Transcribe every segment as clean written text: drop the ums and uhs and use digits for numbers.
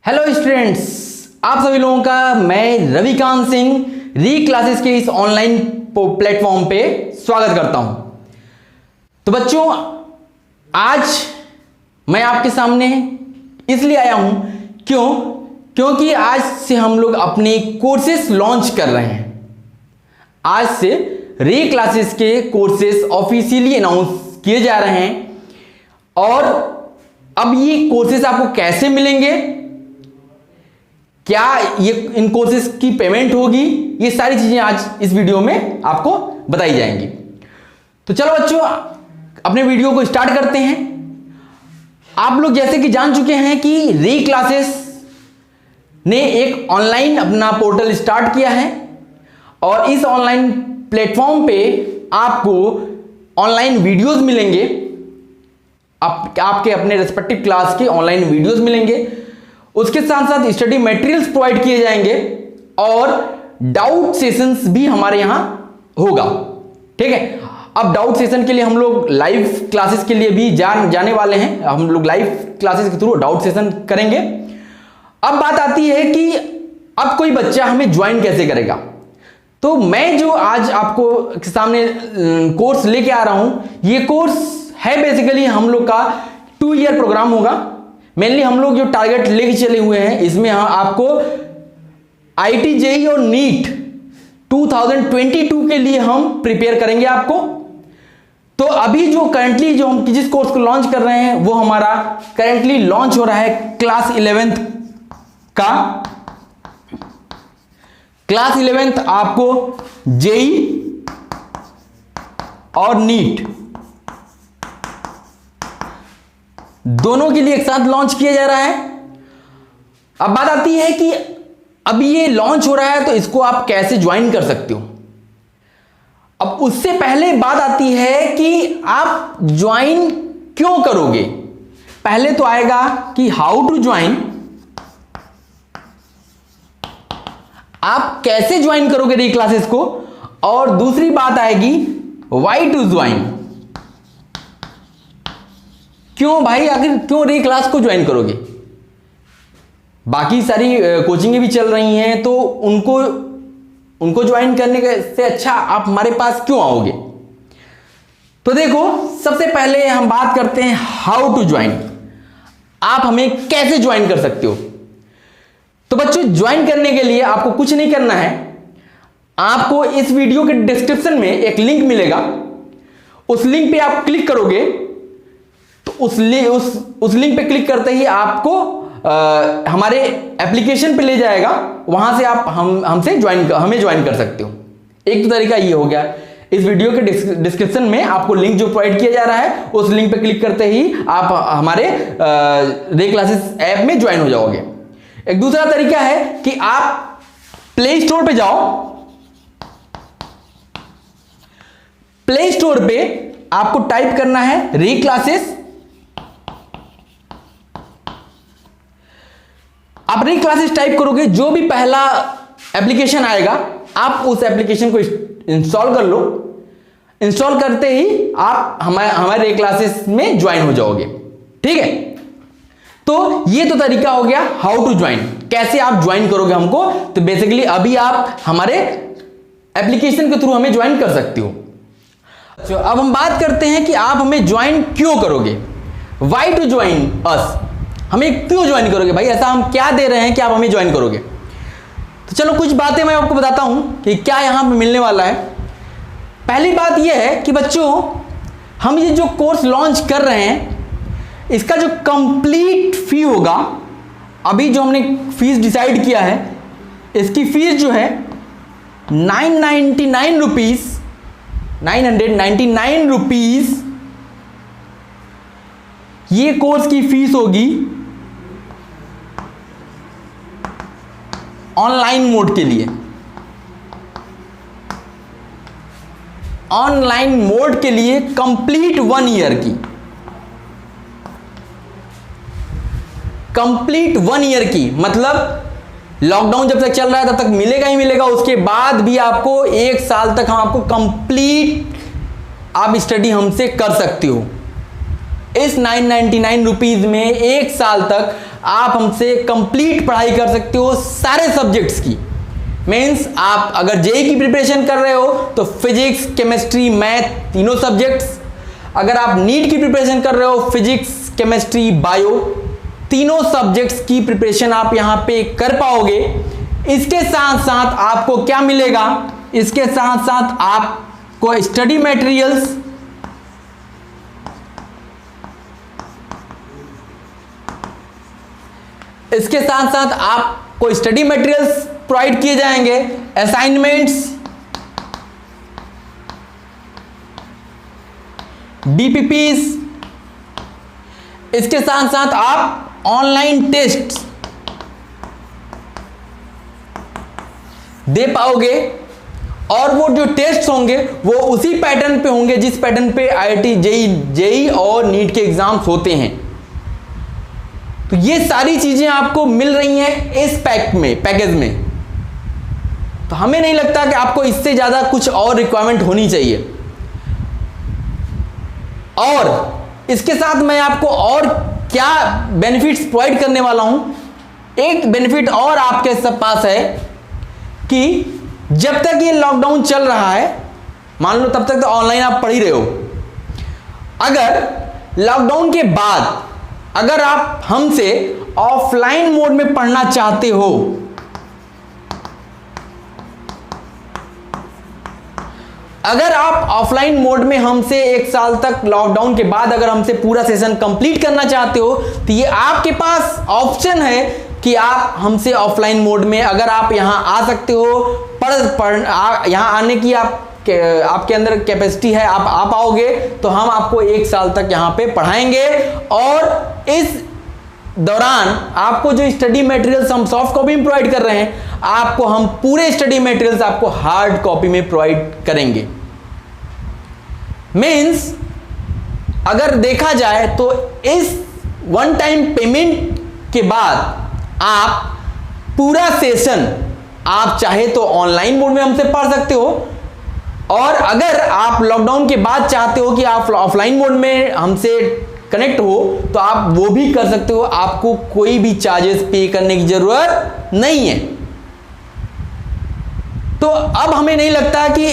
Hello students, आप सभी लोगों का मैं रविकांत सिंह री क्लासेस के इस ऑनलाइन प्लेटफॉर्म पे स्वागत करता हूं। तो बच्चों, आज मैं आपके सामने इसलिए आया हूं क्योंकि आज से हम लोग अपने कोर्सेस लॉन्च कर रहे हैं। आज से री क्लासेस के कोर्सेस ऑफिशियली अनाउंस किए जा रहे हैं और अब ये कोर्सेस आपको कैसे मिलेंगे, क्या ये इन कोर्सेज की पेमेंट होगी, ये सारी चीजें आज इस वीडियो में आपको बताई जाएंगी। तो चलो बच्चों, अपने वीडियो को स्टार्ट करते हैं। आप लोग जैसे कि जान चुके हैं कि री क्लासेस ने एक ऑनलाइन अपना पोर्टल स्टार्ट किया है और इस ऑनलाइन प्लेटफॉर्म पे आपको ऑनलाइन वीडियोस मिलेंगे, आपके अपने रेस्पेक्टिव क्लास के ऑनलाइन वीडियोस मिलेंगे। उसके साथ साथ स्टडी मटेरियल्स प्रोवाइड किए जाएंगे और डाउट सेशंस भी हमारे यहां होगा। ठीक है, अब डाउट सेशन के लिए हम लोग लाइव क्लासेस के लिए भी जाने वाले हैं। हम लोग लाइव क्लासेस के थ्रू डाउट सेशन करेंगे। अब बात आती है कि अब कोई बच्चा हमें ज्वाइन कैसे करेगा। तो मैं जो आज आपको सामने कोर्स लेके आ रहा हूं, ये कोर्स है बेसिकली हम लोग का 2 ईयर प्रोग्राम होगा। मेनली हम लोग जो टारगेट लेके चले हुए हैं, इसमें आपको आईटी जेईई और नीट 2022 के लिए हम प्रिपेयर करेंगे आपको। तो अभी जो करंटली जो हम जिस कोर्स को लॉन्च कर रहे हैं वो हमारा करंटली लॉन्च हो रहा है क्लास 11th का। क्लास 11th आपको जेईई और नीट दोनों के लिए एक साथ लॉन्च किया जा रहा है। अब बात आती है कि अब ये लॉन्च हो रहा है तो इसको आप कैसे ज्वाइन कर सकते हो। अब उससे पहले बात आती है कि आप ज्वाइन क्यों करोगे। पहले तो आएगा कि हाउ टू ज्वाइन, आप कैसे ज्वाइन करोगे री क्लासेस को, और दूसरी बात आएगी व्हाई टू ज्वाइन, क्यों भाई आखिर क्यों री क्लास को ज्वाइन करोगे। बाकी सारी कोचिंगें भी चल रही हैं तो उनको ज्वाइन करने से अच्छा आप हमारे पास क्यों आओगे। तो देखो, सबसे पहले हम बात करते हैं हाउ टू ज्वाइन, आप हमें कैसे ज्वाइन कर सकते हो। तो बच्चों, ज्वाइन करने के लिए आपको कुछ नहीं करना है। आपको इस वीडियो के डिस्क्रिप्शन में एक लिंक मिलेगा, उस लिंक पे आप क्लिक करोगे तो उस लिंक पे क्लिक करते ही आपको हमारे एप्लीकेशन पे ले जाएगा। वहां से आप हमें ज्वाइन कर सकते हो। एक तो तरीका ये हो गया। इस वीडियो के डिस्क्रिप्शन में आपको लिंक जो प्रोवाइड किया जा रहा है, उस लिंक पे क्लिक करते ही आप हमारे री क्लासेस ऐप में ज्वाइन हो जाओगे। एक दूसरा तरीका है कि आप प्ले स्टोर पे जाओ। प्ले स्टोर पे आपको टाइप करना है री क्लासेस। आप री क्लासेस टाइप करोगे, जो भी पहला एप्लीकेशन आएगा आप उस एप्लीकेशन को इंस्टॉल कर लो। इंस्टॉल करते ही आप हमारे री क्लासेस में ज्वाइन हो जाओगे। ठीक है, तो ये तो तरीका हो गया हाउ टू ज्वाइन, कैसे आप ज्वाइन करोगे हमको। तो बेसिकली अभी आप हमारे एप्लीकेशन के थ्रू हमें ज्वाइन कर सकते हो। तो अब हम बात करते हैं कि आप हमें ज्वाइन क्यों करोगे, व्हाई टू ज्वाइन अस, हमें क्यों ज्वाइन करोगे भाई, ऐसा हम क्या दे रहे हैं कि आप हमें ज्वाइन करोगे। तो चलो कुछ बातें मैं आपको बताता हूं कि क्या यहां पे मिलने वाला है। पहली बात यह है कि बच्चों, हम ये जो कोर्स लॉन्च कर रहे हैं, इसका जो कंप्लीट फी होगा, अभी जो हमने फीस डिसाइड किया है, इसकी फीस जो है 999 रुपीज, 999 रुपीज ये कोर्स की फीस होगी ऑनलाइन मोड के लिए। ऑनलाइन मोड के लिए कंप्लीट 1 ईयर की, कंप्लीट 1 ईयर की, मतलब लॉकडाउन जब तक चल रहा है तब तक मिलेगा ही मिलेगा। उसके बाद भी आपको 1 साल तक हम आपको कंप्लीट आप स्टडी हमसे कर सकते हो। इस 999 रुपीज में एक साल तक आप हमसे कंप्लीट पढ़ाई कर सकते हो सारे सब्जेक्ट्स की। मीन्स आप अगर जेईई की प्रिपरेशन कर रहे हो तो फिजिक्स, केमिस्ट्री, मैथ तीनों सब्जेक्ट्स। अगर आप नीट की प्रिपरेशन कर रहे हो, फिजिक्स, केमिस्ट्री, बायो तीनों सब्जेक्ट्स की प्रिपरेशन आप यहां पे कर पाओगे। इसके साथ साथ आपको क्या मिलेगा, इसके साथ साथ आपको स्टडी मटेरियल्स, इसके साथ साथ आपको स्टडी मटेरियल्स प्रोवाइड किए जाएंगे, असाइनमेंट्स, डीपीपीस, इसके साथ साथ आप ऑनलाइन टेस्ट दे पाओगे। और वो जो टेस्ट होंगे वो उसी पैटर्न पे होंगे जिस पैटर्न पे आईआईटी, जेईई और नीट के एग्जाम्स होते हैं। तो ये सारी चीजें आपको मिल रही हैं इस पैकेज में। तो हमें नहीं लगता कि आपको इससे ज्यादा कुछ और रिक्वायरमेंट होनी चाहिए। और इसके साथ मैं आपको और क्या बेनिफिट्स प्रोवाइड करने वाला हूं। एक बेनिफिट और आपके सब पास है कि जब तक ये लॉकडाउन चल रहा है, मान लो तब तक तो ऑनलाइन आप पढ़ ही रहे हो, अगर लॉकडाउन के बाद अगर आप हमसे ऑफलाइन मोड में पढ़ना चाहते हो, अगर आप ऑफलाइन मोड में हमसे एक साल तक लॉकडाउन के बाद अगर हमसे पूरा सेशन कंप्लीट करना चाहते हो तो ये आपके पास ऑप्शन है कि आप हमसे ऑफलाइन मोड में अगर आप यहां आ सकते हो, यहां आने की आपके अंदर कैपेसिटी है, आप आ पाओगे तो हम आपको एक साल तक यहां पे पढ़ाएंगे। और इस दौरान आपको जो स्टडी मटेरियल्स हम सॉफ्ट कॉपी में प्रोवाइड कर रहे हैं, आपको हम पूरे स्टडी मटेरियल्स आपको हार्ड कॉपी में प्रोवाइड करेंगे। मीन्स अगर देखा जाए तो इस वन टाइम पेमेंट के बाद आप पूरा सेशन आप चाहे तो ऑनलाइन मोड में हमसे पढ़ सकते हो, और अगर आप लॉकडाउन के बाद चाहते हो कि आप ऑफलाइन मोड में हमसे कनेक्ट हो तो आप वो भी कर सकते हो। आपको कोई भी चार्जेस पे करने की जरूरत नहीं है। तो अब हमें नहीं लगता कि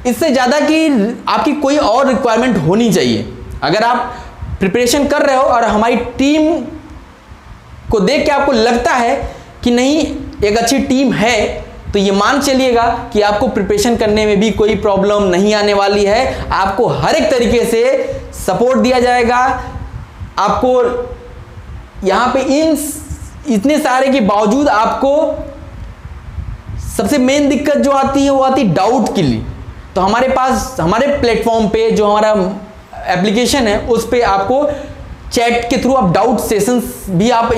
इससे ज्यादा कि आपकी कोई और रिक्वायरमेंट होनी चाहिए। अगर आप प्रिपरेशन कर रहे हो और हमारी टीम को देख के आपको लगता है कि नहीं एक अच्छी टीम है, तो ये मान चलिएगा कि आपको प्रिपरेशन करने में भी कोई प्रॉब्लम नहीं आने वाली है। आपको हर एक तरीके से सपोर्ट दिया जाएगा। आपको यहां पे इतने सारे के बावजूद आपको सबसे मेन दिक्कत जो आती है वो आती है डाउट के लिए। तो हमारे पास हमारे प्लेटफॉर्म पे जो हमारा एप्लीकेशन है उस पे आपको चैट के थ्रू आप डाउट सेशंस भी आप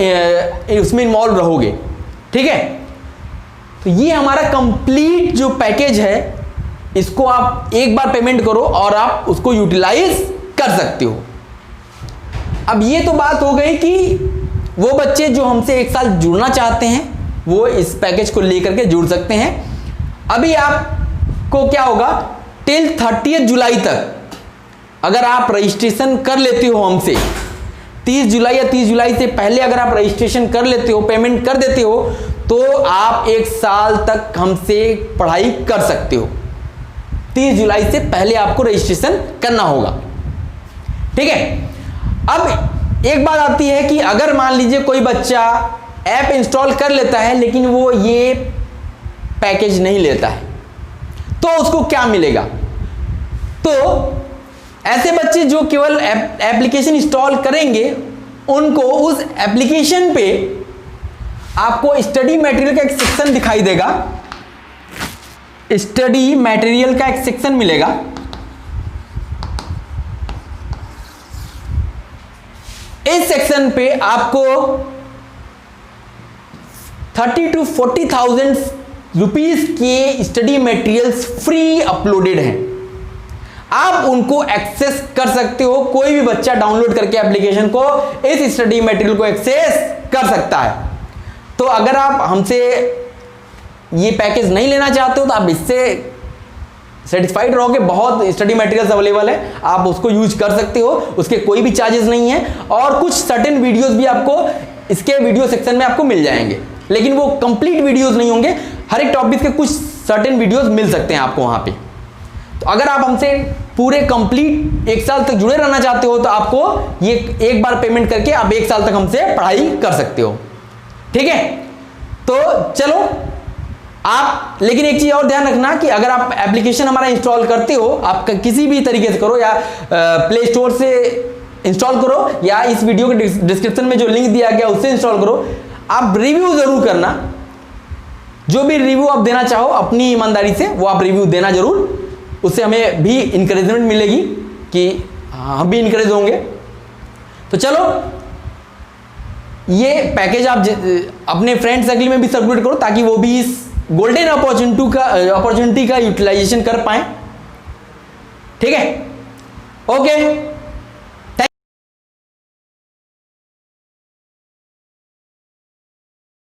उसमें इन्वॉल्व रहोगे। ठीक है, तो ये हमारा कंप्लीट जो पैकेज है, इसको आप एक बार पेमेंट करो और आप उसको यूटिलाइज कर सकते हो। अब ये तो बात हो गई कि वो बच्चे जो हमसे एक साल जुड़ना चाहते हैं वो इस पैकेज को लेकर के जुड़ सकते हैं। अभी आपको क्या होगा, टिल 30 जुलाई तक अगर आप रजिस्ट्रेशन कर लेते हो हमसे, 30 जुलाई या 30 जुलाई से पहले अगर आप रजिस्ट्रेशन कर लेते हो, पेमेंट कर देते हो, तो आप एक साल तक हमसे पढ़ाई कर सकते हो। 30 जुलाई से पहले आपको रजिस्ट्रेशन करना होगा। ठीक है, अब एक बात आती है कि अगर मान लीजिए कोई बच्चा ऐप इंस्टॉल कर लेता है लेकिन वो ये पैकेज नहीं लेता है, तो उसको क्या मिलेगा। तो ऐसे बच्चे जो केवल एप्लीकेशन इंस्टॉल करेंगे, उनको उस एप्लीकेशन पे आपको स्टडी मटेरियल का एक सेक्शन दिखाई देगा, स्टडी मटेरियल का एक सेक्शन मिलेगा। इस सेक्शन पे आपको 30 to 40,000 रुपीज के स्टडी मटेरियल्स फ्री अपलोडेड हैं। आप उनको एक्सेस कर सकते हो। कोई भी बच्चा डाउनलोड करके एप्लीकेशन को, इस स्टडी मटेरियल को एक्सेस कर सकता है। तो अगर आप हमसे ये पैकेज नहीं लेना चाहते हो तो आप इससे सेटिस्फाइड रहोगे, बहुत स्टडी मटेरियल्स अवेलेबल है, आप उसको यूज कर सकते हो, उसके कोई भी चार्जेस नहीं है। और कुछ सर्टेन वीडियोस भी आपको इसके वीडियो सेक्शन में आपको मिल जाएंगे, लेकिन वो कंप्लीट वीडियोस नहीं होंगे, हर एक टॉपिक के कुछ सर्टेन वीडियोस मिल सकते हैं आपको वहां पे। तो अगर आप हमसे पूरे कंप्लीट 1 साल तक जुड़े रहना चाहते हो तो आपको ये एक बार पेमेंट करके आप 1 साल तक हमसे पढ़ाई कर सकते हो, ठीक है। तो चलो आप, लेकिन एक चीज और ध्यान रखना कि अगर आप एप्लीकेशन हमारा इंस्टॉल करते हो, आप किसी भी तरीके से करो, या प्ले स्टोर से इंस्टॉल करो या इस वीडियो के डिस्क्रिप्शन में जो लिंक दिया गया उससे इंस्टॉल करो, आप रिव्यू जरूर करना। जो भी रिव्यू आप देना चाहो अपनी ईमानदारी से वो आप रिव्यू देना जरूर, उससे हमें भी इंकरेजमेंट मिलेगी कि हम भी इंकरेज होंगे। तो चलो ये पैकेज आप अपने फ्रेंड सर्कल में भी सर्कुलेट करो ताकि वो भी इस गोल्डन अपॉर्चुनिटी का यूटिलाइजेशन कर पाए, ठीक है। ओके।